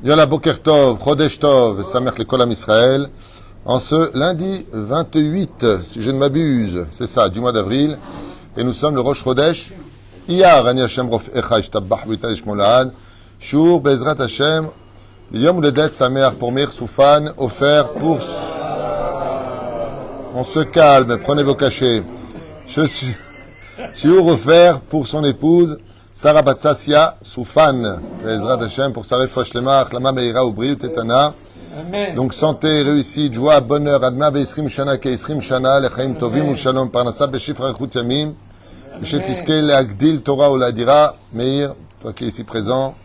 Yalla Boker Tov, Chodesh Tov, Samer Lekolam Israël. En ce lundi 28, si je ne m'abuse, c'est ça, du mois d'avril. Et nous sommes le Rosh Chodesh. Iyar, Ani Hashem Rof Echa, Ishtabbah, Vita, Ishmolad. Shur, Bezrat Hashem. Yom Uledet, Samer, pour Mir Soufan, offert pour... On se calme, prenez vos cachets. Shur offert pour son épouse, Sarah Batsassia Soufan. Bezrat Hashem, pour sa refresh lemach, Lama Meira, Oubri, Tetana. Donc santé, réussite, joie, bonheur, Adma Veisrim Shana, Keisrim Shana, Lechaim Tovim, Shalom, Parnassa, Beshifra, Chut Yamim, Beshetiskel, Leagdil, Torah, Oladira, Meir, toi qui es ici présent,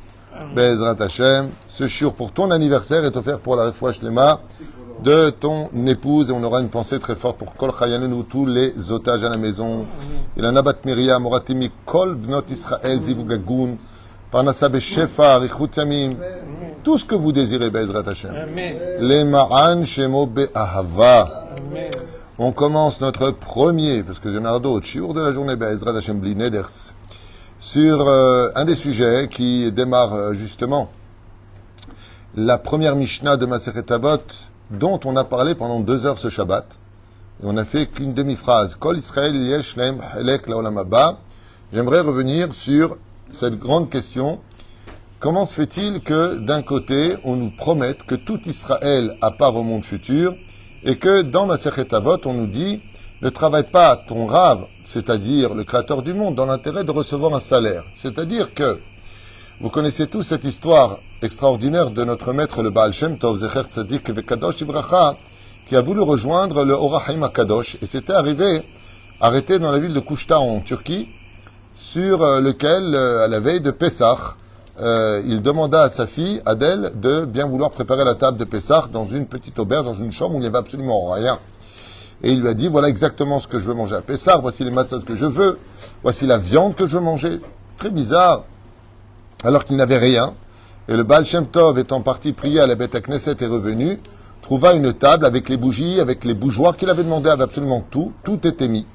Bezrat Hashem. Ce shiur pour ton anniversaire est offert pour la refresh lema de ton épouse et on aura une pensée très forte pour Kol Chayanenu, tous les otages à la maison. Il a Nabat Miriam, Moratimi, Kol Bnot Israël, Zivu Gagoun, Parnassa Beshefa, Richut Yamim, tout ce que vous désirez, Bezrat Hashem. Les Ma'an Shemo Be'ahava. On commence notre premier, parce qu'il y en a d'autres, shiur de la journée, Bezrat Hashem Bli Neders, sur un des sujets qui démarre justement la première Mishnah de Masechet Avot, dont on a parlé pendant 2 heures ce Shabbat. Et on n'a fait qu'une demi-phrase. Kol Israël yesh lehem chelek laolam haba. J'aimerais revenir sur cette grande question. Comment se fait-il que, d'un côté, on nous promette que tout Israël a part au monde futur, et que dans Masechet Avot, on nous dit ne travaille pas ton Rav, c'est-à-dire le Créateur du monde, dans l'intérêt de recevoir un salaire. C'est-à-dire que, vous connaissez tous cette histoire extraordinaire de notre maître, le Baal Shem Tov, Zecher Tzadik Vekadosh Ibracha, qui a voulu rejoindre le Or HaChaim HaKadosh, et c'était arrêté dans la ville de Kouchta en Turquie, sur lequel, à la veille de Pessah, il demanda à sa fille, Adèle, de bien vouloir préparer la table de Pessah dans une petite auberge, dans une chambre où il n'y avait absolument rien. Et il lui a dit, voilà exactement ce que je veux manger à Pessah, voici les matzot que je veux, voici la viande que je veux manger. Très bizarre, alors qu'il n'avait rien. Et le Baal Shem Tov, étant parti prier à la Beth Knesset, est revenu, trouva une table avec les bougies, avec les bougeoirs qu'il avait demandé, avec absolument tout était mis.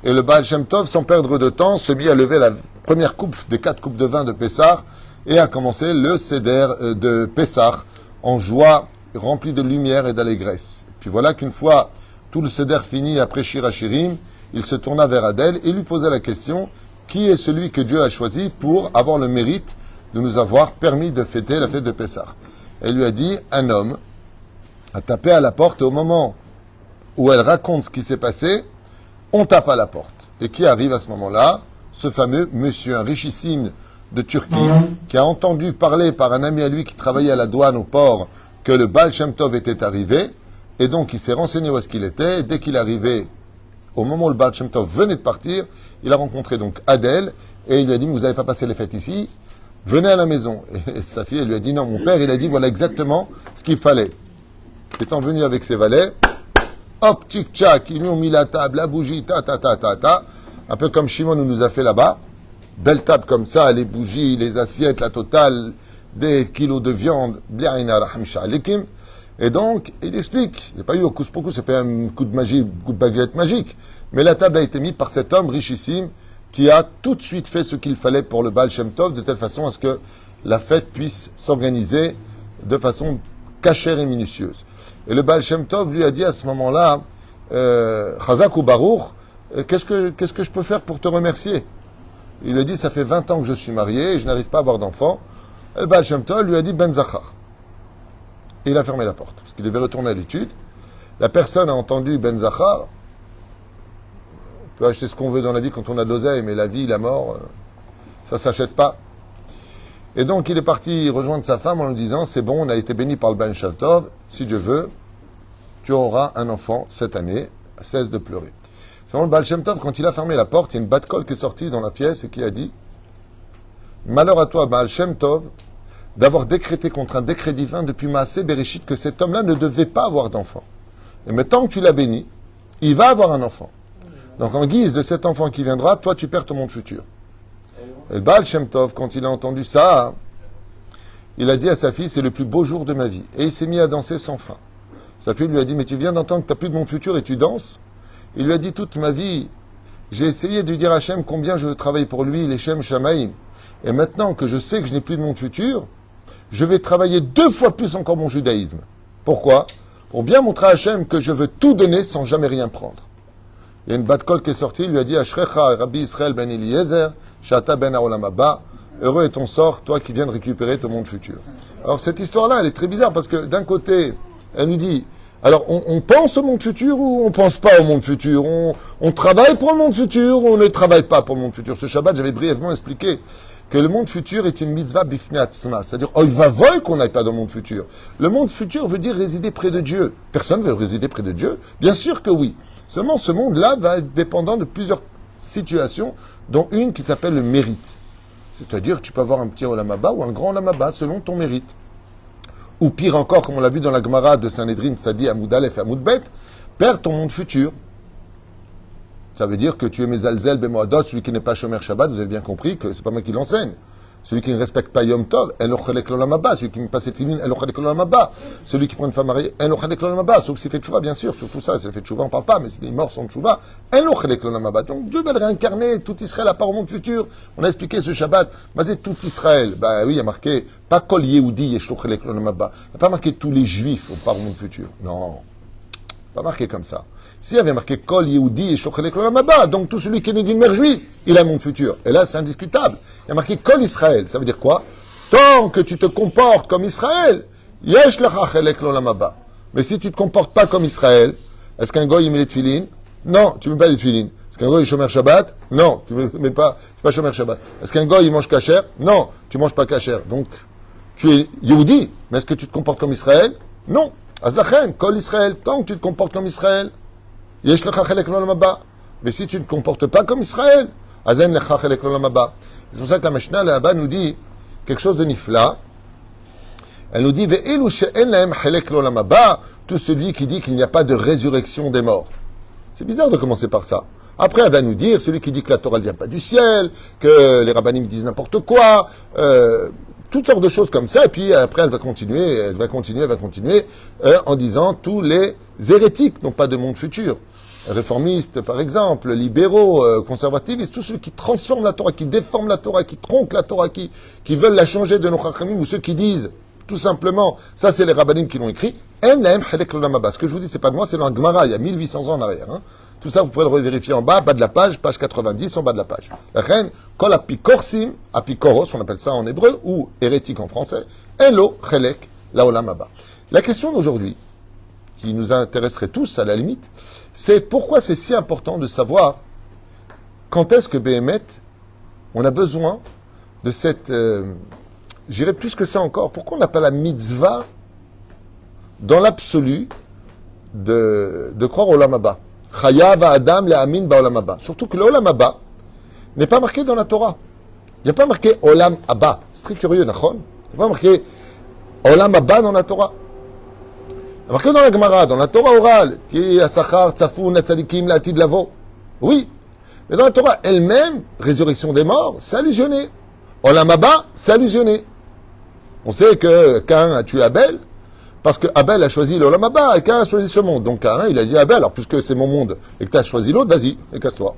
Et le Baal Shem Tov, sans perdre de temps, se mit à lever la première coupe des 4 coupes de vin de Pessah et a commencé le Seder de Pessah en joie, rempli de lumière et d'allégresse. Et puis voilà qu'une fois tout le Seder fini après Shir HaShirim, il se tourna vers Adèle et lui posa la question, qui est celui que Dieu a choisi pour avoir le mérite de nous avoir permis de fêter la fête de Pessah? Et il lui a dit, un homme a tapé à la porte et au moment où elle raconte ce qui s'est passé, on tape à la porte. Et qui arrive à ce moment-là? Ce fameux monsieur, un richissime de Turquie, qui a entendu parler par un ami à lui qui travaillait à la douane au port que le Baal Shem Tov était arrivé, et donc il s'est renseigné où est-ce qu'il était, et dès qu'il est arrivé, au moment où le Baal Shem Tov venait de partir, il a rencontré donc Adèle, et il lui a dit, vous n'avez pas passé les fêtes ici, venez à la maison. Et sa fille, elle lui a dit, non, mon père, il a dit, voilà exactement ce qu'il fallait. Étant venu avec ses valets, hop, tchic-tchac, ils lui ont mis la table, la bougie, un peu comme Shimon nous a fait là-bas. Belle table comme ça, les bougies, les assiettes, la totale, des kilos de viande, et donc, il explique, il n'y a pas eu au coup-poucou, c'est pas un coup de magie, coup de baguette magique, mais la table a été mise par cet homme richissime qui a tout de suite fait ce qu'il fallait pour le Baal Shem Tov, de telle façon à ce que la fête puisse s'organiser de façon cachère et minutieuse. Et le Baal Shem Tov lui a dit à ce moment-là, Chazak ou Baruch, qu'est-ce que je peux faire pour te remercier? Il lui a dit, ça fait 20 ans que je suis marié et je n'arrive pas à avoir d'enfant. Et le Baal Shem Tov lui a dit, Ben Zachar. Et il a fermé la porte, parce qu'il devait retourner à l'étude. La personne a entendu Ben Zachar. On peut acheter ce qu'on veut dans la vie quand on a de l'oseille, mais la vie, la mort, ça ne s'achète pas. Et donc, il est parti rejoindre sa femme en lui disant, c'est bon, on a été béni par le Ben Shem Tov, si Dieu veut, tu auras un enfant cette année, cesse de pleurer. Selon le Baal Shem Tov, quand il a fermé la porte, il y a une bat-kol qui est sortie dans la pièce et qui a dit, malheur à toi, Baal Shem Tov, d'avoir décrété contre un décret divin depuis Maaseh Bereshit que cet homme-là ne devait pas avoir d'enfant. Et maintenant que tu l'as béni, il va avoir un enfant. Donc en guise de cet enfant qui viendra, toi tu perds ton monde futur. Et le Baal Shem Tov, quand il a entendu ça, il a dit à sa fille, c'est le plus beau jour de ma vie. Et il s'est mis à danser sans fin. Sa fille lui a dit, mais tu viens d'entendre que tu n'as plus de monde futur et tu danses? Il lui a dit, toute ma vie, j'ai essayé de dire à Hachem combien je travaille pour lui, les Shem Shamaim. Et maintenant que je sais que je n'ai plus de monde futur, je vais travailler 2 fois plus encore mon judaïsme. Pourquoi? Pour bien montrer à Hachem que je veux tout donner sans jamais rien prendre. Il y a une bat kol qui est sortie, il lui a dit Ashrecha Rabbi Israël ben Eliezer, Shata ben Haolam Haba, heureux est ton sort, toi qui viens de récupérer ton monde futur. Alors cette histoire-là, elle est très bizarre parce que d'un côté, elle nous dit, alors on pense au monde futur ou on pense pas au monde futur? On travaille pour le monde futur ou on ne travaille pas pour le monde futur? Ce Shabbat, j'avais brièvement expliqué que le monde futur est une mitzvah bifnei atzma, c'est-à-dire oy vavoy qu'on n'aille pas dans le monde futur. Le monde futur veut dire résider près de Dieu. Personne veut résider près de Dieu? Bien sûr que oui. Seulement ce monde-là va être dépendant de plusieurs situations, dont une qui s'appelle le mérite. C'est-à-dire que tu peux avoir un petit Olam Haba ou un grand Olam Haba selon ton mérite. Ou pire encore, comme on l'a vu dans la Gemara de Sanhedrin, ça dit Amoud Aleph et Amoud Bet, perds ton monde futur. Ça veut dire que tu es Mezalzel Bemoadot, celui qui n'est pas Shomer Shabbat, vous avez bien compris que c'est pas moi qui l'enseigne. Celui qui ne respecte pas Yom Tov, en lo chalek l'olam haba. Celui qui ne passe cette ligne, en lo chalek l'olam haba. Celui qui prend une femme mariée, en lo chalek l'olam haba. Sauf s'il fait tchouva, bien sûr, surtout ça, s'il fait tchouva, on parle pas, mais s'il est mort sans tchouva, en lo chalek l'olam haba. Donc Dieu va le réincarner, tout Israël à part au monde futur. On a expliqué ce Shabbat, mais c'est tout Israël. Ben oui, il y a marqué, pas kol Yehudi, yesh lo chalek l'olam haba. Il n'y a pas marqué tous les Juifs, on part au monde futur. Non. Pas marqué comme ça. S'il y avait marqué Kol Yehudi et Shochelek l'Olam Haba, donc tout celui qui est né d'une mère juive, il a un monde futur. Et là, c'est indiscutable. Il y a marqué Kol Israël. Ça veut dire quoi? Tant que tu te comportes comme Israël, Yesh Lechachelek l'Olam Haba. Mais si tu ne te comportes pas comme Israël, est-ce qu'un goy il met les tefilines? Non, tu ne mets pas les tefilines. Est-ce qu'un goy il shomer Shabbat? Non, tu ne mets pas, pas shomer Shabbat. Est-ce qu'un goy il mange kasher? Non, tu ne manges pas kasher. Donc, tu es Yehudi, mais est-ce que tu te comportes comme Israël? Non. Azlachen, Kol Israël, tant que tu te comportes comme Israël, Yesh lecha chelek l'olam haba. Mais si tu ne te comportes pas comme Israël, Azen lecha chelek l'olam haba. C'est pour ça que la Mishnah là-bas nous dit quelque chose de nifla. Elle nous dit ve'elu she'en lahem chelek l'olam haba, tout celui qui dit qu'il n'y a pas de résurrection des morts. C'est bizarre de commencer par ça. Après, elle va nous dire celui qui dit que la Torah ne vient pas du ciel, que les rabbinim disent n'importe quoi. Toutes sortes de choses comme ça, et puis après elle va continuer en disant tous les hérétiques n'ont pas de monde futur. Réformistes, par exemple, libéraux, conservativistes, tous ceux qui transforment la Torah, qui déforment la Torah, qui tronquent la Torah, qui veulent la changer de nos chachamim, ou ceux qui disent, tout simplement, ça c'est les rabbinim qui l'ont écrit, ce que je vous dis, c'est pas de moi, c'est dans la Gemara, il y a 1800 ans en arrière. Hein. Tout ça, vous pouvez le revérifier en bas de la page 90, en bas de la page. La reine, kol apikorsim, apikoros, on appelle ça en hébreu, ou hérétique en français, elo chelek laolam haba. La question d'aujourd'hui, qui nous intéresserait tous à la limite, c'est pourquoi c'est si important de savoir quand est-ce que Béhémet, on a besoin de cette, j'irai plus que ça encore, pourquoi on n'a pas la mitzvah dans l'absolu de croire au Olam Haba. Chayav Adam le Amin ba Olam Haba. Surtout que le Olam Haba n'est pas marqué dans la Torah. Il n'y a pas marqué Olam Haba. C'est très curieux, Nachon. Il n'y a pas marqué Olam Haba dans la Torah. Il y a marqué dans la Gemara, dans la Torah orale, Ki asachar tzafoun tzadikim l'atid lavo. Oui. Mais dans la Torah elle-même, résurrection des morts, c'est allusionné. Olam Haba, c'est allusionné. On sait que Caïn a tué Abel, parce que Abel a choisi l'Olam Haba et Caïn a choisi ce monde. Donc Caïn, il a dit à Abel, alors puisque c'est mon monde et que tu as choisi l'autre, vas-y, et casse-toi.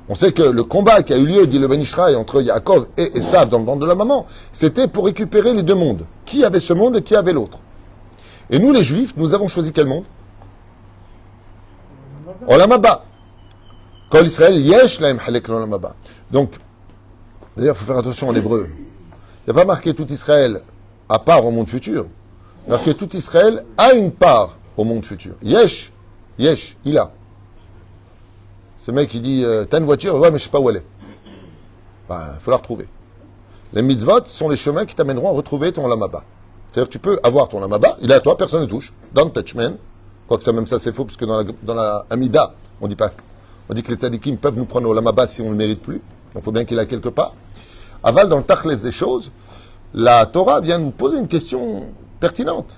On sait que le combat qui a eu lieu, dit le Ben Ishraï, entre Yaakov et Esav dans le ventre de la maman, c'était pour récupérer les deux mondes. Qui avait ce monde et qui avait l'autre. Et nous, les Juifs, nous avons choisi quel monde? Olam Haba. Kol Israël, yesh lahem halek l'Olam Haba. Donc, d'ailleurs, il faut faire attention en hébreu. Il n'y a pas marqué tout Israël à part au monde futur. Alors que tout Israël a une part au monde futur. Yesh, il a. Ce mec, il dit, t'as une voiture? Ouais, mais je sais pas où elle est. Ben, il faut la retrouver. Les mitzvot sont les chemins qui t'amèneront à retrouver ton Olam Haba. C'est-à-dire que tu peux avoir ton Olam Haba, il est à toi, personne ne touche. Don't touch man. Quoique ça, même ça, c'est faux, parce que dans la Amida, on dit que les tzadikim peuvent nous prendre au Olam Haba si on ne le mérite plus. Donc il faut bien qu'il a quelque part. Aval, dans le tachles des choses, la Torah vient nous poser une question pertinente.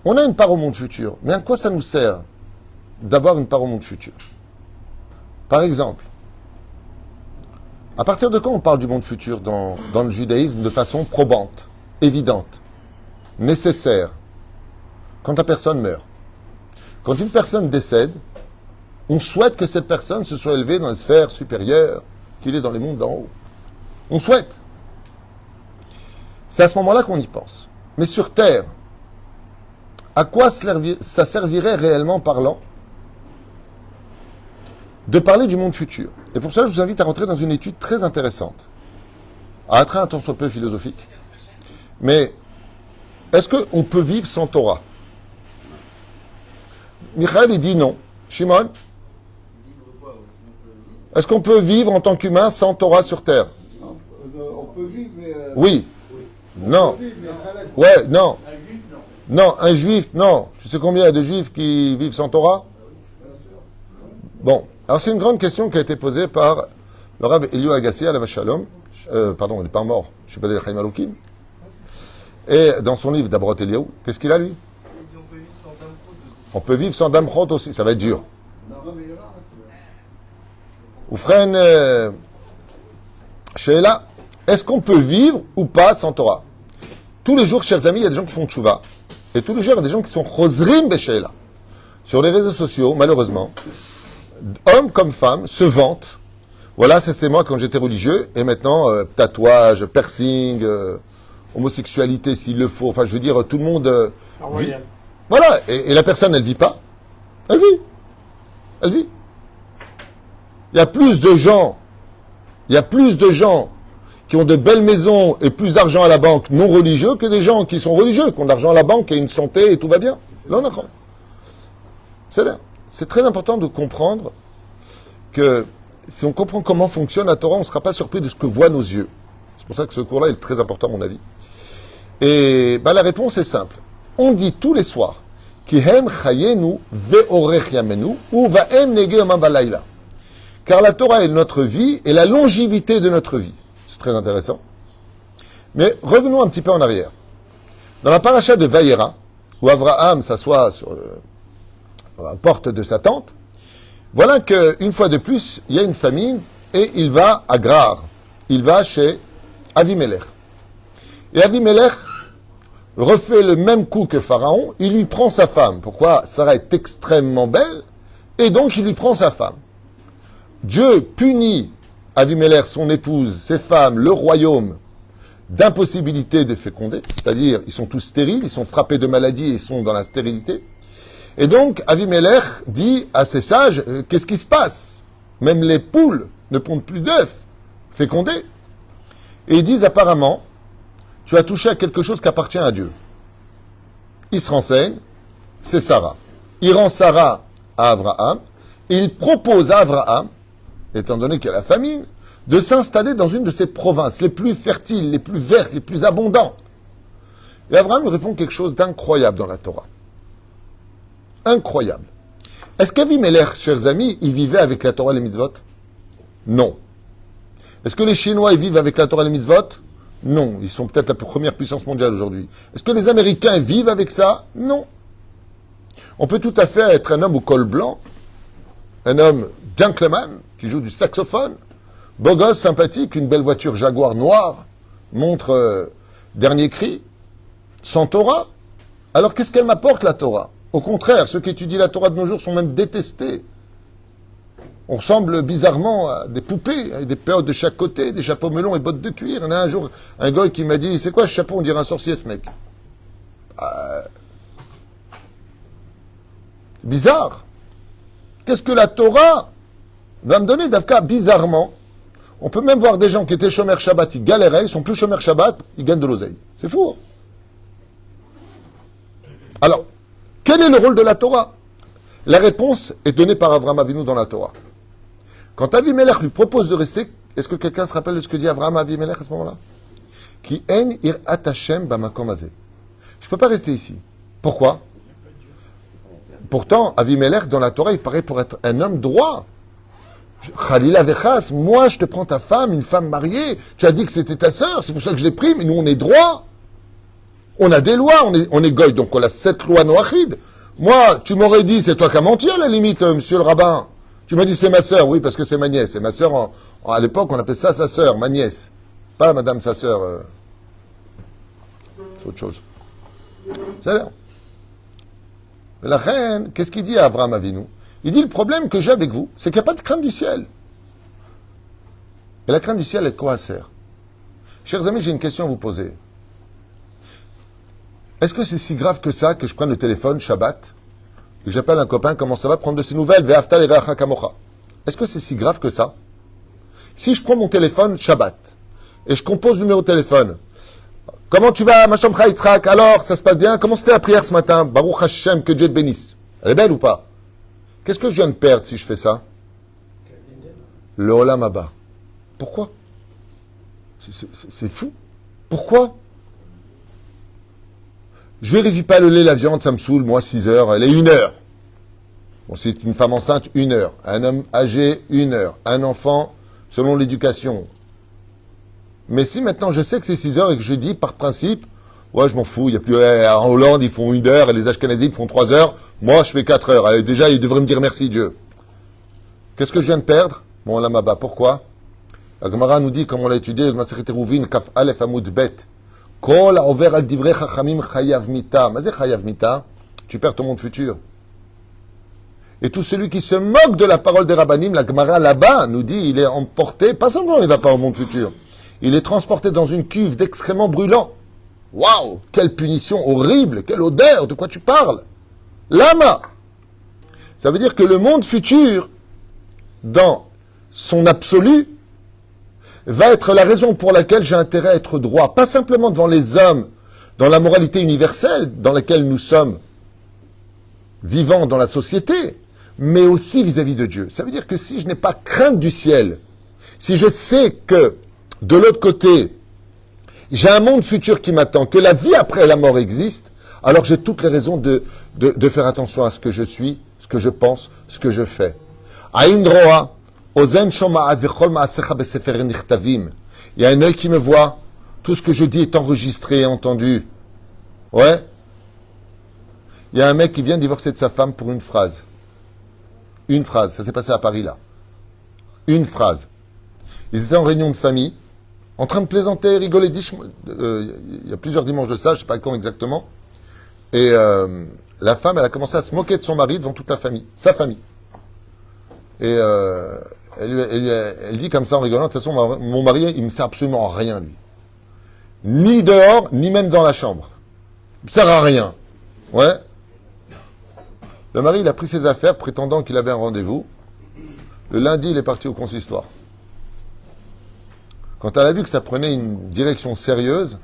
On a une part au monde futur, mais à quoi ça nous sert d'avoir une part au monde futur? Par exemple, à partir de quand on parle du monde futur dans le judaïsme de façon probante, évidente, nécessaire? Quand la personne meurt. Quand une personne décède, on souhaite que cette personne se soit élevée dans les sphères supérieures, qu'il est dans les mondes d'en haut. On souhaite. C'est à ce moment-là qu'on y pense. Mais sur terre, à quoi ça servirait réellement parlant de parler du monde futur? Et pour cela, je vous invite à rentrer dans une étude très intéressante, à être un tant soit peu philosophique. Mais est-ce qu'on peut vivre sans Torah? Michael, il dit non. Shimon, est-ce qu'on peut vivre en tant qu'humain sans Torah sur terre? On peut vivre, mais... Oui. Non. Vivre, mais... Ouais, non. Un juif, non. Non, un juif, non. Tu sais combien il y a de juifs qui vivent sans Torah? Bon. Alors, c'est une grande question qui a été posée par le Rav Eliyahu Agassi, alav shalom. Pardon, il n'est pas mort. Je ne suis pas des Chaim Aloukim. Et dans son livre d'Abrot Eliyahu, qu'est-ce qu'il a, lui? On peut vivre sans Damchot aussi. Ça va être dur. Oufren, Sheila, est-ce qu'on peut vivre ou pas sans Torah? Tous les jours, chers amis, il y a des gens qui font tchouva. Et tous les jours, il y a des gens qui sont chosrim be'Sheila. Sur les réseaux sociaux, malheureusement, hommes comme femmes se vantent. Voilà, c'est moi quand j'étais religieux. Et maintenant, tatouage, piercing, homosexualité s'il le faut. Enfin, je veux dire, tout le monde... vit. Voilà, et la personne, elle vit pas. Elle vit. Elle vit. Il y a plus de gens qui ont de belles maisons et plus d'argent à la banque non religieux que des gens qui sont religieux, qui ont de l'argent à la banque et une santé et tout va bien. Là, on a quoi? C'est très important de comprendre que si on comprend comment fonctionne la Torah, on ne sera pas surpris de ce que voient nos yeux. C'est pour ça que ce cours-là est très important à mon avis. Et la réponse est simple. On dit tous les soirs Kihem chayenu ve'orech yamenu ou va'em nege yomam balayla. Car la Torah est notre vie et la longévité de notre vie. C'est très intéressant. Mais revenons un petit peu en arrière. Dans la paracha de Vayera, où Abraham s'assoit sur la porte de sa tente, voilà qu'une fois de plus, il y a une famine et il va à Grar. Il va chez Avimelech. Et Avimelech refait le même coup que Pharaon, il lui prend sa femme. Pourquoi? Sarah est extrêmement belle, et donc il lui prend sa femme. Dieu punit Avimelech, son épouse, ses femmes, le royaume, d'impossibilité de féconder, c'est-à-dire ils sont tous stériles, ils sont frappés de maladie et ils sont dans la stérilité. Et donc Avimelech dit à ses sages, qu'est-ce qui se passe? Même les poules ne pondent plus d'œufs fécondés. Et ils disent apparemment, tu as touché à quelque chose qui appartient à Dieu. Il se renseigne, c'est Sarah. Il rend Sarah à Abraham, et il propose à Abraham, étant donné qu'il y a la famine, de s'installer dans une de ces provinces les plus fertiles, les plus vertes, les plus abondantes. Et Abraham lui répond quelque chose d'incroyable dans la Torah. Incroyable. Est-ce qu'Avimelech, chers amis, il vivait avec la Torah et les mitzvot? Non. Est-ce que les Chinois, ils vivent avec la Torah et les mitzvot? Non. Ils sont peut-être la première puissance mondiale aujourd'hui. Est-ce que les Américains vivent avec ça? Non. On peut tout à fait être un homme au col blanc, un homme gentleman, qui joue du saxophone, beau gosse, sympathique, une belle voiture Jaguar noire, montre dernier cri, sans Torah. Alors qu'est-ce qu'elle m'apporte, la Torah? Au contraire, ceux qui étudient la Torah de nos jours sont même détestés. On ressemble bizarrement à des poupées, avec des périodes de chaque côté, des chapeaux melons et bottes de cuir. Il y en a un jour, un gars qui m'a dit, c'est quoi ce chapeau? On dirait un sorcier, ce mec. C'est bizarre. Qu'est-ce que la Torah va me donner, Davka? Bizarrement, on peut même voir des gens qui étaient chômeurs Shabbat, ils galéraient, ils sont plus chômeurs Shabbat, ils gagnent de l'oseille. C'est fou. Hein? Alors, quel est le rôle de la Torah? La réponse est donnée par Avraham Avinu dans la Torah. Quand Avimelech lui propose de rester, est-ce que quelqu'un se rappelle de ce que dit Avraham Avimelech à ce moment-là? Ki en irat Hashem bamakom hazeh. Je ne peux pas rester ici. Pourquoi? Pourtant, Avimelech, dans la Torah, il paraît pour être un homme droit. Khalila vechas, moi je te prends ta femme, une femme mariée. Tu as dit que c'était ta sœur, c'est pour ça que je l'ai pris, mais nous on est droit. On a des lois, on est goy, donc on a 7 lois noachides. Moi, tu m'aurais dit, c'est toi qui as menti à la limite, monsieur le rabbin. Tu m'as dit, c'est ma sœur, oui, parce que c'est ma nièce. C'est ma sœur, à l'époque, on appelait ça sa sœur, ma nièce. Pas madame sa sœur. C'est autre chose. C'est-à-dire. Mais la reine, qu'est-ce qu'il dit à Avraham Avinu? Il dit, le problème que j'ai avec vous, c'est qu'il n'y a pas de crainte du ciel. Et la crainte du ciel, elle quoi sert? Chers amis, j'ai une question à vous poser. Est-ce que c'est si grave que ça que je prenne le téléphone Shabbat et que j'appelle un copain, comment ça va, prendre de ses nouvelles, ve'afta le'reacha kamocha? Est-ce que c'est si grave que ça? Si je prends mon téléphone Shabbat et je compose le numéro de téléphone, comment tu vas, ma chambre Yitzhak? Alors, ça se passe bien? Comment c'était la prière ce matin? Baruch Hashem, que Dieu te bénisse. Elle est belle ou pas? Qu'est-ce que je viens de perdre si je fais ça? Le Olam Haba. Pourquoi? C'est fou. Pourquoi? Je vérifie pas le lait, la viande, ça me saoule, moi 6 heures, elle est 1 heure. Bon, c'est une femme enceinte, 1 heure. Un homme âgé, 1 heure. Un enfant, selon l'éducation. Mais si maintenant je sais que c'est 6 heures et que je dis par principe, ouais, je m'en fous, il y a plus, en Hollande ils font 1 heure et les Ashkenazim font 3 heures, moi je fais 4 heures. Allez, déjà, ils devraient me dire merci Dieu. Qu'est-ce que je viens de perdre? Mon Lamaba, pourquoi? La Gemara nous dit, comme on l'a étudié, le Masechet Eruvin, Kaf Aleph Amud Bet. Kol haover al divrei chachamim chayav mita. Mais c'est chayav mita. Tu perds ton monde futur. Et tout celui qui se moque de la parole des rabbanim, la Gemara là-bas nous dit, il est emporté, pas seulement il ne va pas au monde futur, il est transporté dans une cuve d'excréments brûlants. Waouh! Quelle punition horrible! Quelle odeur! De quoi tu parles? Lama! Ça veut dire que le monde futur, dans son absolu, va être la raison pour laquelle j'ai intérêt à être droit, pas simplement devant les hommes, dans la moralité universelle dans laquelle nous sommes vivants dans la société, mais aussi vis-à-vis de Dieu. Ça veut dire que si je n'ai pas crainte du ciel, si je sais que de l'autre côté, j'ai un monde futur qui m'attend, que la vie après la mort existe, alors j'ai toutes les raisons de faire attention à ce que je suis, ce que je pense, ce que je fais. Aïn roa, ozen shoma'at v'chol ma'asecha besefer nichtavim. Il y a un œil qui me voit, tout ce que je dis est enregistré et entendu. Ouais. Il y a un mec qui vient de divorcer de sa femme pour une phrase. Une phrase, ça s'est passé à Paris là. Une phrase. Ils étaient en réunion de famille, en train de plaisanter, rigoler. Il y a plusieurs dimanches de ça, je ne sais pas quand exactement. Et la femme, elle a commencé à se moquer de son mari devant toute la famille, sa famille. Et elle dit comme ça en rigolant, de toute façon, mon mari, il ne me sert absolument à rien, lui. Ni dehors, ni même dans la chambre. Il ne sert à rien. Ouais. Le mari, il a pris ses affaires, prétendant qu'il avait un rendez-vous. Le lundi, il est parti au consistoire. Quand elle a vu que ça prenait une direction sérieuse,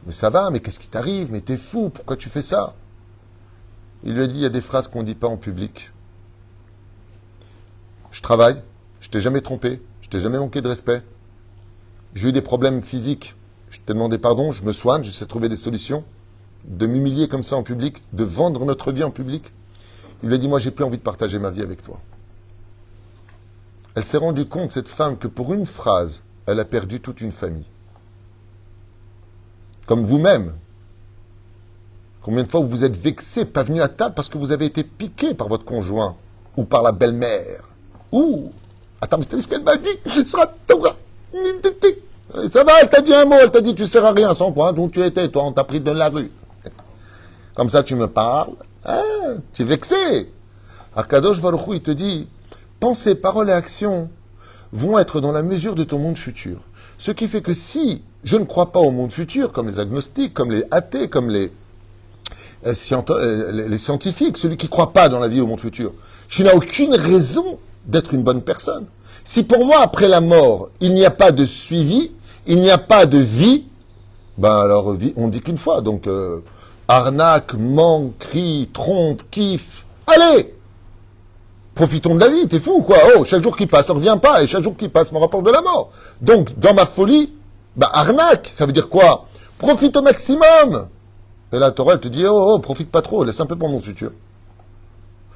mais ça va, mais qu'est-ce qui t'arrive? Mais t'es fou, pourquoi tu fais ça? Il lui a dit, il y a des phrases qu'on ne dit pas en public. Je travaille, je t'ai jamais trompé, je t'ai jamais manqué de respect. J'ai eu des problèmes physiques, je t'ai demandé pardon, je me soigne, j'essaie de trouver des solutions. De m'humilier comme ça en public, de vendre notre vie en public. Il lui a dit, moi j'ai plus envie de partager ma vie avec toi. Elle s'est rendue compte, cette femme, que pour une phrase, elle a perdu toute une famille. Comme vous-même. Combien de fois vous vous êtes vexé, pas venu à table parce que vous avez été piqué par votre conjoint ou par la belle-mère. Ouh! Attends, mais t'as vu ce qu'elle m'a dit? Ça va, elle t'a dit un mot, elle t'a dit tu sers à rien, sans point, d'où tu étais, toi, on t'a pris de la rue. Comme ça, tu me parles, hein, tu es vexé. Akadosh Baruch Hu, il te dit, pensées, paroles et actions vont être dans la mesure de ton monde futur. Ce qui fait que si je ne crois pas au monde futur, comme les agnostiques, comme les athées, comme les scientifiques, celui qui ne croit pas dans la vie au monde futur, je n'ai aucune raison d'être une bonne personne. Si pour moi, après la mort, il n'y a pas de suivi, il n'y a pas de vie, ben alors on ne vit qu'une fois. Donc, arnaque, manque, crie, trompe, kiffe. Allez! Profitons de la vie, t'es fou ou quoi? Oh, chaque jour qui passe, ne reviens pas, et chaque jour qui passe me rapporte de la mort. Donc, dans ma folie, ben arnaque, ça veut dire quoi? Profite au maximum. Et la Torah, elle te dit, oh, profite pas trop, laisse un peu pour mon futur.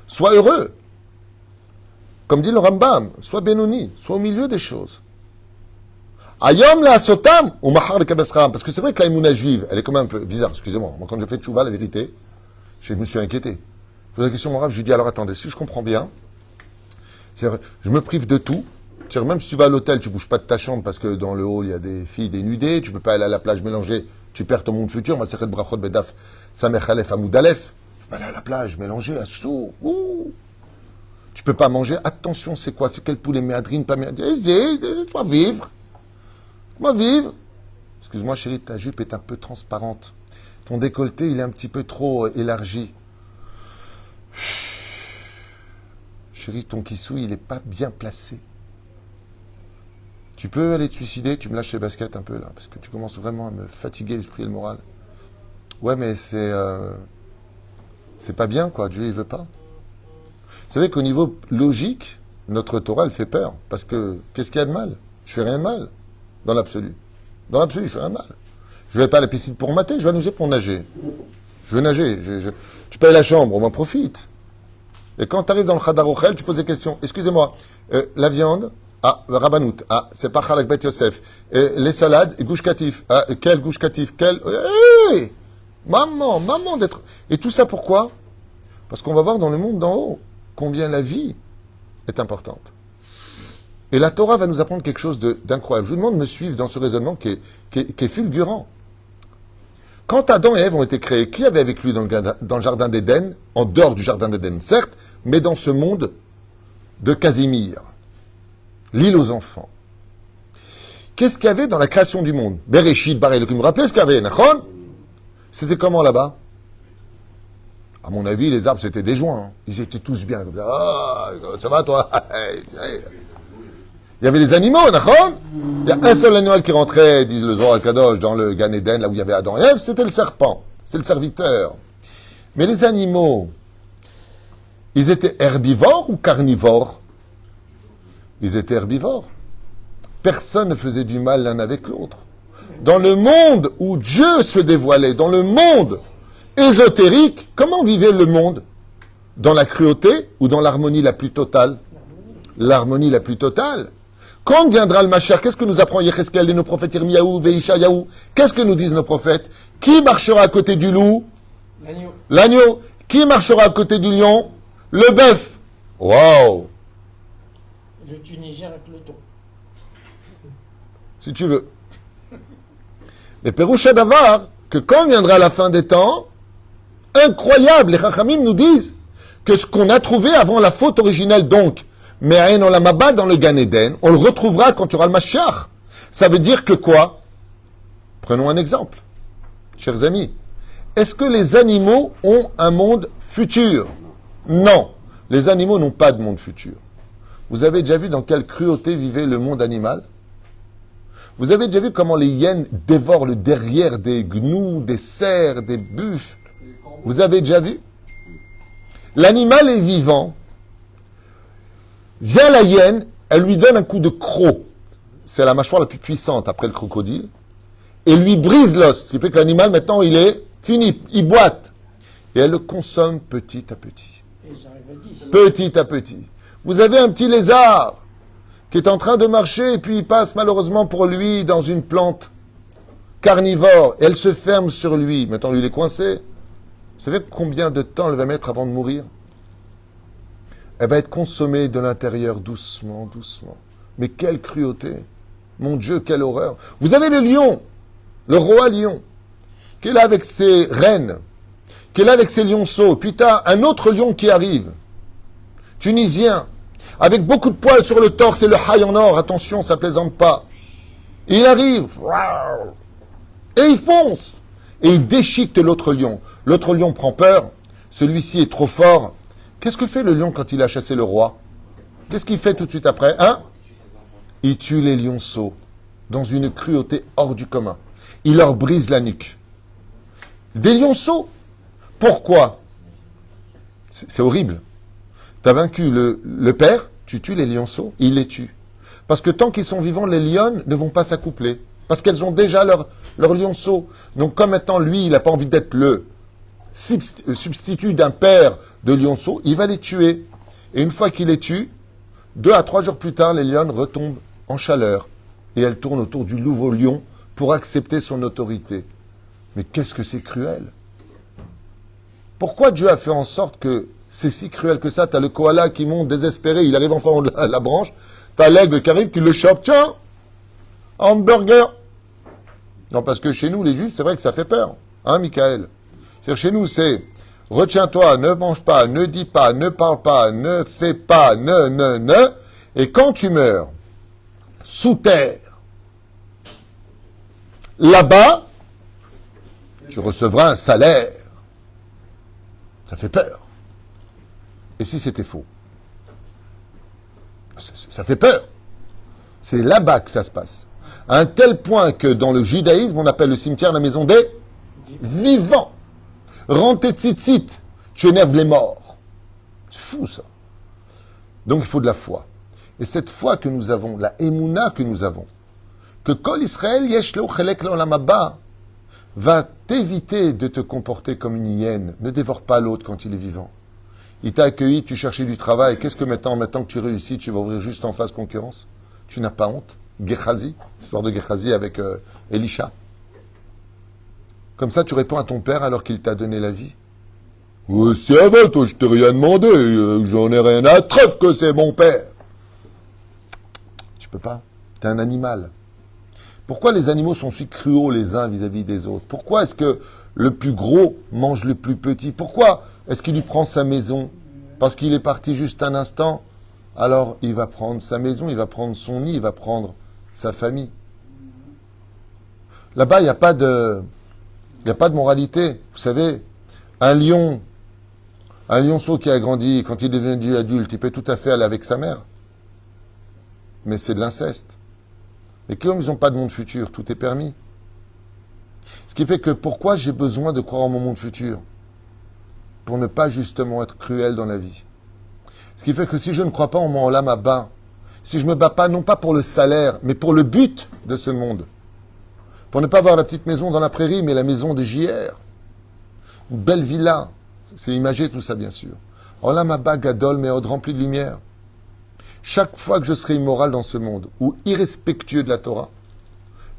Sois heureux. Comme dit le Rambam, sois Benoni, sois au milieu des choses. Ayom la sotam ou mahar le kabesram. Parce que c'est vrai que la émouna juive, elle est quand même un peu bizarre, excusez-moi. Moi, quand j'ai fait tchouva, la vérité, je me suis inquiété. Je pose la question à mon rab, je lui dis, alors attendez, si je comprends bien, je me prive de tout. Même si tu vas à l'hôtel, tu bouges pas de ta chambre parce que dans le hall, il y a des filles dénudées, tu peux pas aller à la plage mélanger, tu perds ton monde futur. Ma sechet brachot bedaf, samer chalef amoud alef. Tu peux aller à la plage mélanger, à sourd. Tu peux pas manger. Attention, c'est quoi? C'est quel poulet méadrine, pas méadrine? Laisse-moi vivre. Moi vivre. Excuse-moi, chérie, ta jupe est un peu transparente. ton décolleté, il est un petit peu trop élargi. Chérie, ton kissou, il n'est pas bien placé. Tu peux aller te suicider, tu me lâches les baskets un peu là, parce que tu commences vraiment à me fatiguer l'esprit et le moral. Ouais, mais c'est pas bien, quoi. Dieu, il veut pas. Vous savez qu'au niveau logique, notre Torah, elle fait peur. Parce que, qu'est-ce qu'il y a de mal? Je fais rien de mal. Dans l'absolu. Dans l'absolu, je fais rien de mal. Je vais pas à la piscine pour mater, je vais nager pour nager. Je veux nager. Tu payes la chambre, on m'en profite. Et quand tu arrives dans le Khadar Ochel, tu poses des questions. Excusez-moi, la viande, Rabbanout, c'est pas Chalak Bet Yosef. Les salades, Gouche Katif. Quel Gouche Katif? Quel... Hey, maman d'être... Et tout ça pourquoi? Parce qu'on va voir dans le monde d'en haut combien la vie est importante. Et la Torah va nous apprendre quelque chose d'incroyable. Je vous demande de me suivre dans ce raisonnement qui est fulgurant. Quand Adam et Ève ont été créés, qui avait avec lui dans le jardin d'Éden, en dehors du jardin d'Éden, certes, mais dans ce monde de Casimir, l'île aux enfants. Qu'est-ce qu'il y avait dans la création du monde? Bereshit, Bar Elokim, vous me rappelez ce qu'il y avait, Nachon? C'était comment là-bas? À mon avis, les arbres, c'était des joints. Hein. Ils étaient tous bien. Ah, ça va, toi? Il y avait les animaux, Nachon? Il y a un seul animal qui rentrait, dit le Zohar Kadosh, dans le Gan Eden, là où il y avait Adam et Ève, c'était le serpent. C'est le serviteur. Mais les animaux, ils étaient herbivores ou carnivores? Ils étaient herbivores. Personne ne faisait du mal l'un avec l'autre. Dans le monde où Dieu se dévoilait, dans le monde ésotérique, comment vivait le monde? Dans la cruauté ou dans l'harmonie la plus totale? L'harmonie la plus totale. Quand viendra le Mashiach, qu'est-ce que nous apprend Yecheskel et nos prophètes Yirmiyahu, Veishayahu? Qu'est-ce que nous disent nos prophètes? Qui marchera à côté du loup? L'agneau. L'agneau. Qui marchera à côté du lion? Le bœuf. Waouh! Le Tunisien avec le thon. Si tu veux. Mais Péroucha Davar, que quand viendra la fin des temps, incroyable, les Chachamim nous disent que ce qu'on a trouvé avant la faute originelle, donc, Me'ain Olamaba dans le Gan Eden, on le retrouvera quand tu auras le Mashiach. Ça veut dire que quoi? Prenons un exemple, chers amis. Est-ce que les animaux ont un monde futur? Non. Les animaux n'ont pas de monde futur. Vous avez déjà vu dans quelle cruauté vivait le monde animal? Vous avez déjà vu comment les hyènes dévorent le derrière des gnous, des cerfs, des buffles? Vous avez déjà vu? L'animal est vivant. Vient la hyène, elle lui donne un coup de croc. C'est la mâchoire la plus puissante après le crocodile. Et lui brise l'os. Ce qui fait que l'animal, maintenant, il est fini. Il boite. Et elle le consomme petit à petit. Et j'arrive à 10. Petit à petit. Vous avez un petit lézard qui est en train de marcher et puis il passe malheureusement pour lui dans une plante carnivore. Et elle se ferme sur lui. Maintenant, lui, il est coincé. Vous savez combien de temps elle va mettre avant de mourir? Elle va être consommée de l'intérieur doucement, doucement. Mais quelle cruauté! Mon Dieu, quelle horreur! Vous avez le lion, le roi lion, qui est là avec ses reines, qui est là avec ses lionceaux. Puis tu as un autre lion qui arrive, tunisien, avec beaucoup de poils sur le torse et le haï en or. Attention, ça plaisante pas. Il arrive, et il fonce. Et il déchiquette l'autre lion. L'autre lion prend peur. Celui-ci est trop fort. Qu'est-ce que fait le lion quand il a chassé le roi? Qu'est-ce qu'il fait tout de suite après? Hein? Il tue les lionceaux dans une cruauté hors du commun. Il leur brise la nuque. Des lionceaux. Pourquoi? C'est horrible. Tu as vaincu le père, tu tues les lionceaux, il les tue. Parce que tant qu'ils sont vivants, les lionnes ne vont pas s'accoupler. Parce qu'elles ont déjà leur lionceau. Donc comme maintenant, lui, il n'a pas envie d'être le substitut d'un père de lionceau, il va les tuer. Et une fois qu'il les tue, 2 à 3 jours plus tard, les lionnes retombent en chaleur. Et elles tournent autour du nouveau lion pour accepter son autorité. Mais qu'est-ce que c'est cruel! Pourquoi Dieu a fait en sorte que c'est si cruel que ça? T'as le koala qui monte désespéré, il arrive enfin à la branche. T'as l'aigle qui arrive, qui le chope. Tiens, hamburger. Non, parce que chez nous, les juifs, c'est vrai que ça fait peur. Hein, Michael? C'est-à-dire, chez nous, c'est retiens-toi, ne mange pas, ne dis pas, ne parle pas, ne fais pas, ne. Et quand tu meurs, sous terre, là-bas, Tu recevras un salaire. Ça fait peur. Et si c'était faux? Ça fait peur. C'est là-bas que ça se passe. À un tel point que dans le judaïsme, on appelle le cimetière la maison des vivants. Rends tes tzitzit, tu énerves les morts. C'est fou ça. Donc il faut de la foi. Et cette foi que nous avons, la émouna que nous avons, que Kol Israël yesh lo chelek l'olam haba, va t'éviter de te comporter comme une hyène. Ne dévore pas l'autre quand il est vivant. Il t'a accueilli, tu cherchais du travail. Qu'est-ce que maintenant que tu réussis, tu vas ouvrir juste en face concurrence? Tu n'as pas honte? Gehazi, l'histoire de Gehazi avec Elisha. Comme ça, tu réponds à ton père alors qu'il t'a donné la vie. Ouais, c'est avec toi, je t'ai rien demandé. J'en ai rien à trèfle que c'est mon père. Tu peux pas. T'es un animal. Pourquoi les animaux sont si cruels les uns vis-à-vis des autres? Pourquoi est-ce que le plus gros mange le plus petit? Pourquoi est-ce qu'il lui prend sa maison? Parce qu'il est parti juste un instant. Alors il va prendre sa maison, il va prendre son nid, il va prendre sa famille. Là-bas, il n'y a pas de moralité. Vous savez, un lionceau qui a grandi, quand il est devenu adulte, il peut tout à fait aller avec sa mère. Mais c'est de l'inceste. Mais comme ils n'ont pas de monde futur, tout est permis. Ce qui fait que pourquoi j'ai besoin de croire en mon monde futur? Pour ne pas justement être cruel dans la vie. Ce qui fait que si je ne crois pas en mon olam haba, si je ne me bats pas, non pas pour le salaire, mais pour le but de ce monde, pour ne pas avoir la petite maison dans la prairie, mais la maison de JR, une belle villa, c'est imagé tout ça bien sûr. Olam haba gadol meod, rempli de lumière. Chaque fois que je serai immoral dans ce monde, ou irrespectueux de la Torah,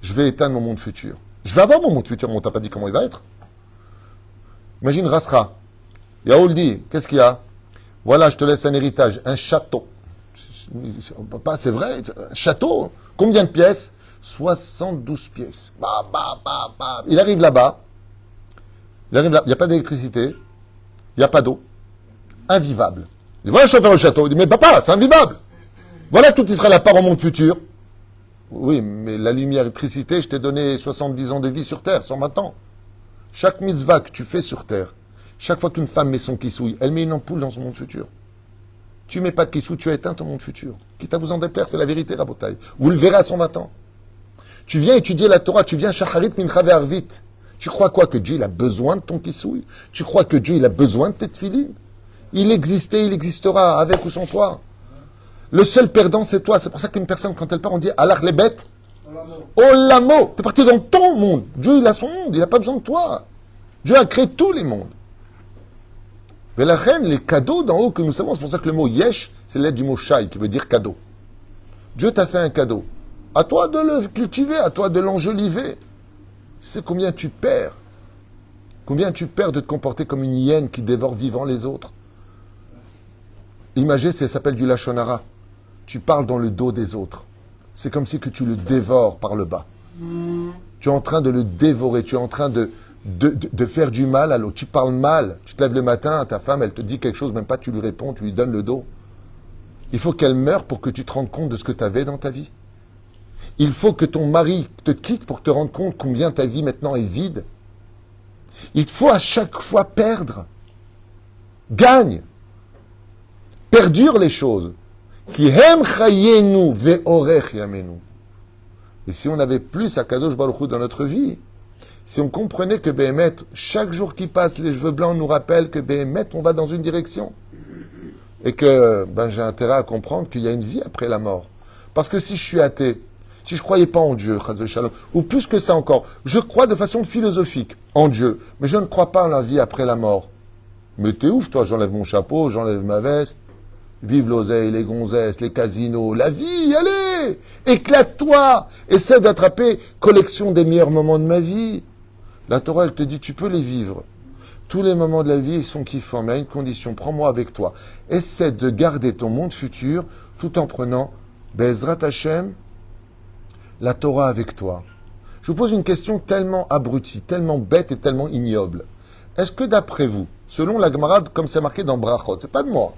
je vais éteindre mon monde futur. Je vais avoir mon monde futur, mais on t'a pas dit comment il va être. Imagine Rasra. Yaoul dit, qu'est-ce qu'il y a? Voilà, je te laisse un héritage, un château. Papa, c'est vrai, un château. Combien de pièces? 72 pièces. Il arrive là-bas. Il n'y a pas d'électricité. Il n'y a pas d'eau. Invivable. Il dit, voilà, je te fais le château. Il dit, mais papa, c'est invivable. Voilà tout Israël à part au monde futur. Oui, mais la lumière, l'électricité, je t'ai donné 70 ans de vie sur Terre, 120 ans. Chaque mitzvah que tu fais sur Terre, chaque fois qu'une femme met son kissouille, elle met une ampoule dans son monde futur. Tu mets pas de kissouille, tu as éteint ton monde futur. Quitte à vous en déplaire, c'est la vérité, Rabotai. Vous le verrez à 120 ans. Tu viens étudier la Torah, tu viens shacharit mincha ve'arvit. Tu crois quoi, que Dieu il a besoin de ton kissouille? Tu crois que Dieu il a besoin de tes tefilines? Il existait, il existera, avec ou sans toi. Le seul perdant, c'est toi. C'est pour ça qu'une personne, quand elle part, on dit Allah les bêtes. Olamo. T'es parti dans ton monde. Dieu, il a son monde. Il n'a pas besoin de toi. Dieu a créé tous les mondes. Mais la reine, les cadeaux d'en haut que nous savons, c'est pour ça que le mot yesh, c'est l'aide du mot shai, qui veut dire cadeau. Dieu t'a fait un cadeau. À toi de le cultiver, à toi de l'enjoliver. C'est combien tu perds. Combien tu perds de te comporter comme une hyène qui dévore vivant les autres. Imagez, ça s'appelle du lachonara. Tu parles dans le dos des autres. C'est comme si que tu le dévores par le bas. Tu es en train de le dévorer. Tu es en train de faire du mal à l'autre. Tu parles mal. Tu te lèves le matin à ta femme, elle te dit quelque chose, même pas tu lui réponds, tu lui donnes le dos. Il faut qu'elle meure pour que tu te rendes compte de ce que tu avais dans ta vie. Il faut que ton mari te quitte pour te rendre compte combien ta vie maintenant est vide. Il faut à chaque fois perdre. Gagne. Perdure les choses. Ki hem chayenu ve'orech yamenu. Et si on avait plus à Kadosh Baruch Hu dans notre vie, si on comprenait que Béhémet, chaque jour qui passe, les cheveux blancs nous rappellent que Béhémet, on va dans une direction. Et que j'ai intérêt à comprendre qu'il y a une vie après la mort. Parce que si je suis athée, si je ne croyais pas en Dieu, ou plus que ça encore, je crois de façon philosophique en Dieu, mais je ne crois pas en la vie après la mort. Mais t'es ouf, toi, j'enlève mon chapeau, j'enlève ma veste. Vive l'oseille, les gonzesses, les casinos, la vie, allez! Éclate-toi! Essaie d'attraper collection des meilleurs moments de ma vie. La Torah, elle te dit, tu peux les vivre. Tous les moments de la vie, ils sont kiffants, mais à une condition, prends-moi avec toi. Essaie de garder ton monde futur, tout en prenant, Bezrat Hashem, la Torah avec toi. Je vous pose une question tellement abrutie, tellement bête et tellement ignoble. Est-ce que d'après vous, selon la Gemara, comme c'est marqué dans Brachot, c'est pas de moi,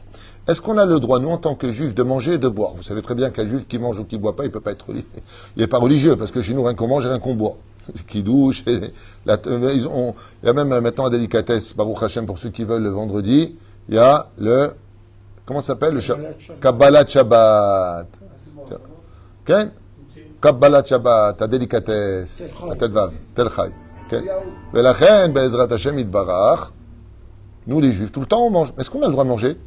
est-ce qu'on a le droit, nous, en tant que juifs, de manger et de boire? Vous savez très bien qu'un juif qui mange ou qui ne boit pas, il ne peut pas être religieux. Il n'est pas religieux, parce que chez nous, rien qu'on mange et rien qu'on boit. Kiddush. Il y a même maintenant un délicatesse, Baruch Hashem, pour ceux qui veulent le vendredi. Il y a le, comment ça s'appelle? Le Kabbalah Shabbat. Ok? Kabbalah Shabbat, à délicatesse, à Tel Vav, Tel Chai. Mais la reine, Bezrat Hashem, Yitbarach, nous les juifs, tout le temps on mange. Est-ce qu'on a le droit de manger?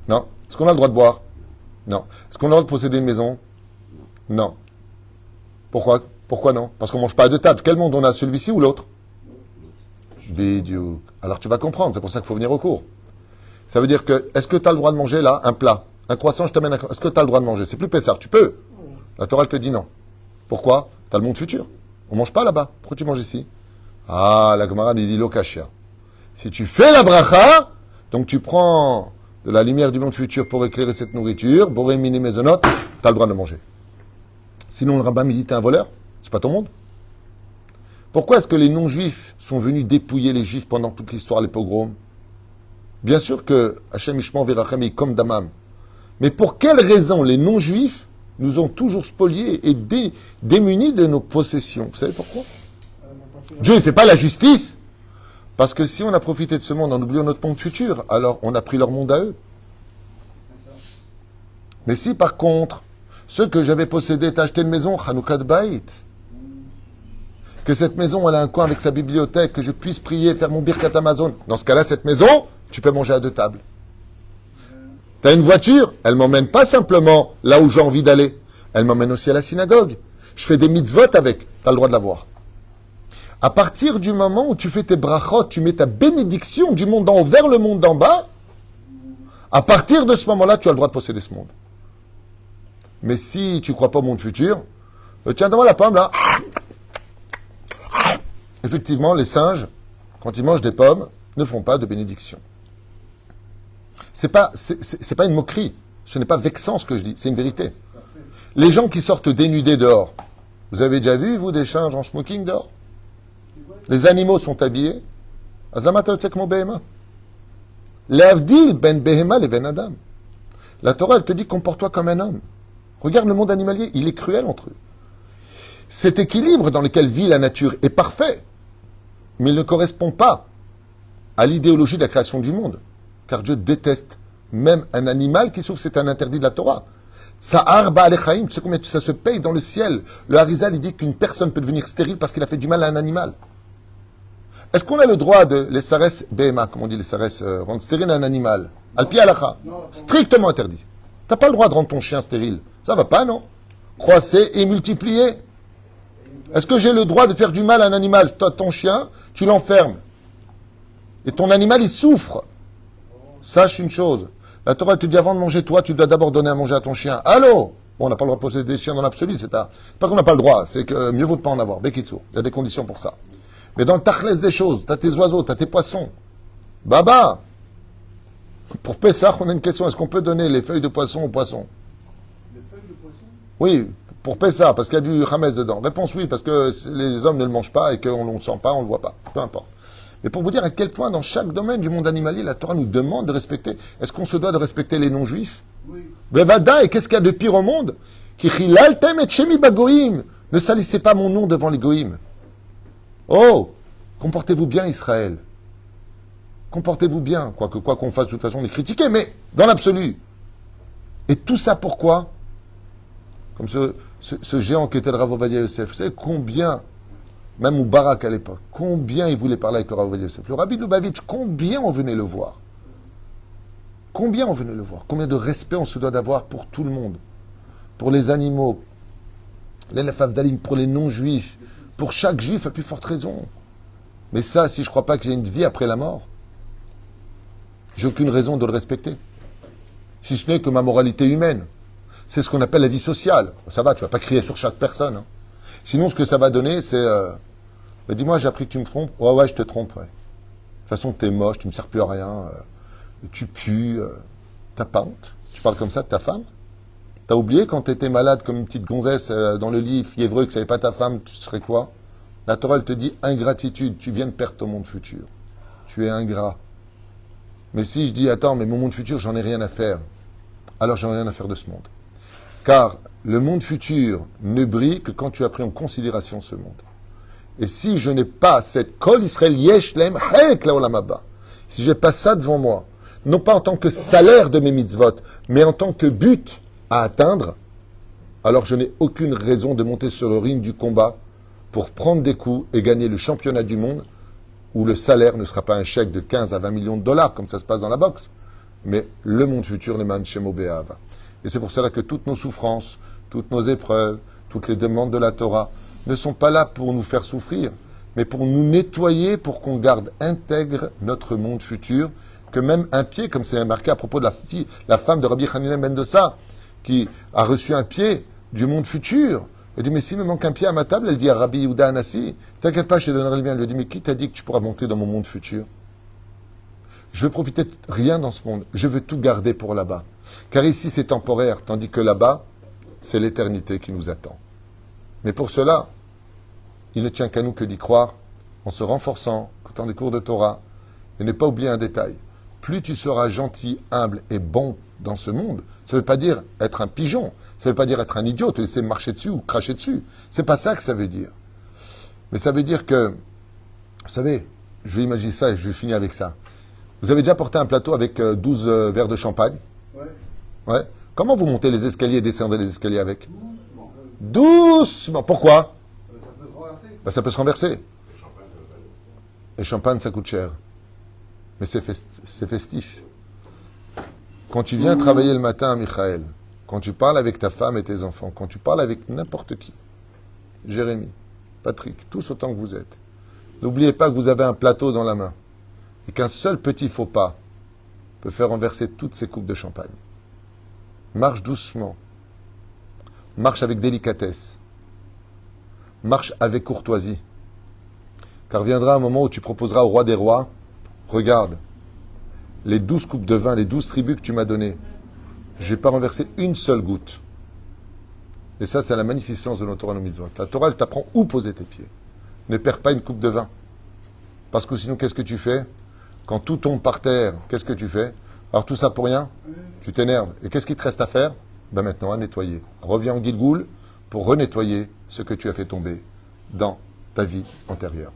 Non. Est-ce qu'on a le droit de boire? Non. Est-ce qu'on a le droit de posséder une maison? Non. Pourquoi? Pourquoi non? Parce qu'on ne mange pas à deux tables. Quel monde on a, celui-ci ou l'autre? Bidiouk. Alors tu vas comprendre, c'est pour ça qu'il faut venir au cours. Ça veut dire que, est-ce que tu as le droit de manger là, un plat? Un croissant, je t'amène un croissant. Est-ce que tu as le droit de manger? C'est plus Pessar, tu peux. La Torah, elle te dit non. Pourquoi? Tu as le monde futur. On ne mange pas là-bas. Pourquoi tu manges ici? Ah, la Gemara lui dit lokashia. Si tu fais la bracha, donc tu prends de la lumière du monde futur pour éclairer cette nourriture, boré mini maisonot, tu as le droit de manger. Sinon, le rabbin me dit, t'es un voleur? C'est pas ton monde? Pourquoi est-ce que les non-juifs sont venus dépouiller les juifs pendant toute l'histoire, les pogroms? Bien sûr que Hachem Ishman Virachem est comme Damam. Mais pour quelle raison les non-juifs nous ont toujours spoliés et démunis de nos possessions? Vous savez pourquoi? Dieu ne fait pas la justice. Parce que si on a profité de ce monde en oubliant notre monde futur, alors on a pris leur monde à eux. Mais si par contre, ceux que j'avais possédés, t'as acheté une maison, Hanoukat Bait, que cette maison, elle a un coin avec sa bibliothèque, que je puisse prier, faire mon birkat Amazon. Dans ce cas-là, cette maison, tu peux manger à deux tables. T'as une voiture, elle m'emmène pas simplement là où j'ai envie d'aller. Elle m'emmène aussi à la synagogue. Je fais des mitzvot avec, t'as le droit de l'avoir. À partir du moment où tu fais tes brachot, tu mets ta bénédiction du monde d'en haut vers le monde d'en bas, à partir de ce moment-là, tu as le droit de posséder ce monde. Mais si tu ne crois pas au monde futur, tiens, donne-moi la pomme, là. Effectivement, les singes, quand ils mangent des pommes, ne font pas de bénédiction. C'est pas une moquerie. Ce n'est pas vexant ce que je dis, c'est une vérité. Les gens qui sortent dénudés dehors, vous avez déjà vu, vous, des singes en smoking dehors? Les animaux sont habillés. L'avdil ben behema le ben adam. La Torah, elle te dit comporte-toi comme un homme. Regarde le monde animalier, il est cruel entre eux. Cet équilibre dans lequel vit la nature est parfait, mais il ne correspond pas à l'idéologie de la création du monde. Car Dieu déteste même un animal qui souffre, c'est un interdit de la Torah. Tsa'ar ba'alechaim, tu sais combien ça se paye dans le ciel. Le Harizal, il dit qu'une personne peut devenir stérile parce qu'il a fait du mal à un animal. Est-ce qu'on a le droit de, les sares BMA, comme on dit les sares, rendre stérile un animal? Alpi alacha. Strictement interdit. T'as pas le droit de rendre ton chien stérile. Ça va pas, non? Croisser et multiplier. Est-ce que j'ai le droit de faire du mal à un animal? Ton chien, tu l'enfermes. Et ton animal, il souffre. Sache une chose. La Torah te dit avant de manger, toi, tu dois d'abord donner à manger à ton chien. Allô? Bon, on n'a pas le droit de posséder des chiens dans l'absolu, c'est pas qu'on n'a pas le droit, c'est que mieux vaut de pas en avoir. Bekitsour. Il y a des conditions pour ça. Mais dans le tachlès des choses, t'as tes oiseaux, t'as tes poissons. Baba! Pour Pessah, on a une question. Est-ce qu'on peut donner les feuilles de poisson aux poissons? Les feuilles de poisson? Oui, pour Pessah, parce qu'il y a du Hametz dedans. Réponse oui, parce que les hommes ne le mangent pas et qu'on ne le sent pas, on ne le voit pas. Peu importe. Mais pour vous dire à quel point, dans chaque domaine du monde animalier, la Torah nous demande de respecter. Est-ce qu'on se doit de respecter les non-juifs? Oui. Bevada, et qu'est-ce qu'il y a de pire au monde? Kichilaltem et shemi bagoïm. Ne salissez pas mon nom devant les goïms. Oh, comportez-vous bien, Israël. Comportez-vous bien. Quoi qu'on fasse, de toute façon, on est critiqué, mais dans l'absolu. Et tout ça pourquoi? Comme ce géant qui était le Rav Ovadia Yosef. Vous savez combien, même Moubarak à l'époque, combien il voulait parler avec le Rav Ovadia Yosef. Le Rabbi de Lubavitch, combien on venait le voir? Combien on venait le voir? Combien de respect on se doit d'avoir pour tout le monde? Pour les animaux, les Lefavdalim, pour les non-juifs, pour chaque juif à plus forte raison. Mais ça, si je ne crois pas qu'il y a une vie après la mort, j'ai aucune raison de le respecter. Si ce n'est que ma moralité humaine. C'est ce qu'on appelle la vie sociale. Ça va, tu vas pas crier sur chaque personne. Hein. Sinon, ce que ça va donner, c'est... dis-moi, j'ai appris que tu me trompes. Ouais, je te trompe. Ouais. De toute façon, t'es moche, tu me sers plus à rien. Tu pues. T'as pas honte? Tu parles comme ça de ta femme? T'as oublié quand t'étais malade comme une petite gonzesse dans le lit, fiévreux, que ça n'avait pas ta femme, tu serais quoi? La Torah, elle te dit ingratitude. Tu viens de perdre ton monde futur. Tu es ingrat. Mais si je dis, attends, mais mon monde futur, j'en ai rien à faire. Alors j'en ai rien à faire de ce monde. Car le monde futur ne brille que quand tu as pris en considération ce monde. Et si je n'ai pas cette Kol Israël Yesh Lehem Chek Laolam Haba, si j'ai pas ça devant moi, non pas en tant que salaire de mes mitzvot, mais en tant que but à atteindre, alors je n'ai aucune raison de monter sur le ring du combat pour prendre des coups et gagner le championnat du monde, où le salaire ne sera pas un chèque de 15 à 20 millions de dollars, comme ça se passe dans la boxe, mais le monde futur, Neman Shemo Be'ava. Et c'est pour cela que toutes nos souffrances, toutes nos épreuves, toutes les demandes de la Torah ne sont pas là pour nous faire souffrir, mais pour nous nettoyer, pour qu'on garde intègre notre monde futur, que même un pied, comme c'est marqué à propos de la femme de Rabbi Hanina ben Dossa, qui a reçu un pied du monde futur. Elle dit, mais s'il me manque un pied à ma table, elle dit à Rabbi Yehuda Anassi, t'inquiète pas, je te donnerai le mien. Elle lui dit, mais qui t'a dit que tu pourras monter dans mon monde futur? Je veux profiter de rien dans ce monde. Je veux tout garder pour là-bas. Car ici, c'est temporaire, tandis que là-bas, c'est l'éternité qui nous attend. Mais pour cela, il ne tient qu'à nous que d'y croire, en se renforçant, écoutant des cours de Torah, et ne pas oublier un détail. Plus tu seras gentil, humble et bon dans ce monde, ça ne veut pas dire être un pigeon, ça ne veut pas dire être un idiot, te laisser marcher dessus ou cracher dessus. C'est pas ça que ça veut dire. Mais ça veut dire que, vous savez, je vais imaginer ça et je vais finir avec ça. Vous avez déjà porté un plateau avec 12 verres de champagne? Ouais. Ouais. Comment vous montez les escaliers et descendez les escaliers avec? Doucement. Doucement. Pourquoi? Ça peut se renverser. Ça peut se renverser. Et champagne, ça coûte cher. Mais c'est festif. Quand tu viens travailler le matin à Michael, quand tu parles avec ta femme et tes enfants, quand tu parles avec n'importe qui, Jérémy, Patrick, tous autant que vous êtes, n'oubliez pas que vous avez un plateau dans la main et qu'un seul petit faux pas peut faire renverser toutes ces coupes de champagne. Marche doucement. Marche avec délicatesse. Marche avec courtoisie. Car viendra un moment où tu proposeras au roi des rois, regarde, les 12 coupes de vin, les 12 tribus que tu m'as données, je n'ai pas renversé une seule goutte. Et ça, c'est la magnificence de notre Torah, nos mitzvot. La Torah, elle t'apprend où poser tes pieds. Ne perds pas une coupe de vin. Parce que sinon, qu'est-ce que tu fais? Quand tout tombe par terre, qu'est-ce que tu fais? Alors tout ça pour rien? Tu t'énerves. Et qu'est-ce qu'il te reste à faire? Ben maintenant, à nettoyer. Reviens en Gilgoul pour renettoyer ce que tu as fait tomber dans ta vie antérieure.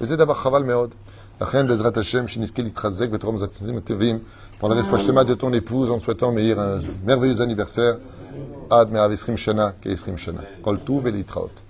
וזה דבר חבל מאוד. לכן, בעזרת השם, שנזכה להתחזק בתורה מזכתים הטובים, pour la réfoua shlema de ton épouse, en souhaitant meilleur un merveilleux anniversaire, עד 120 שנה, כ-20 שנה. כל טוב ולהתראות.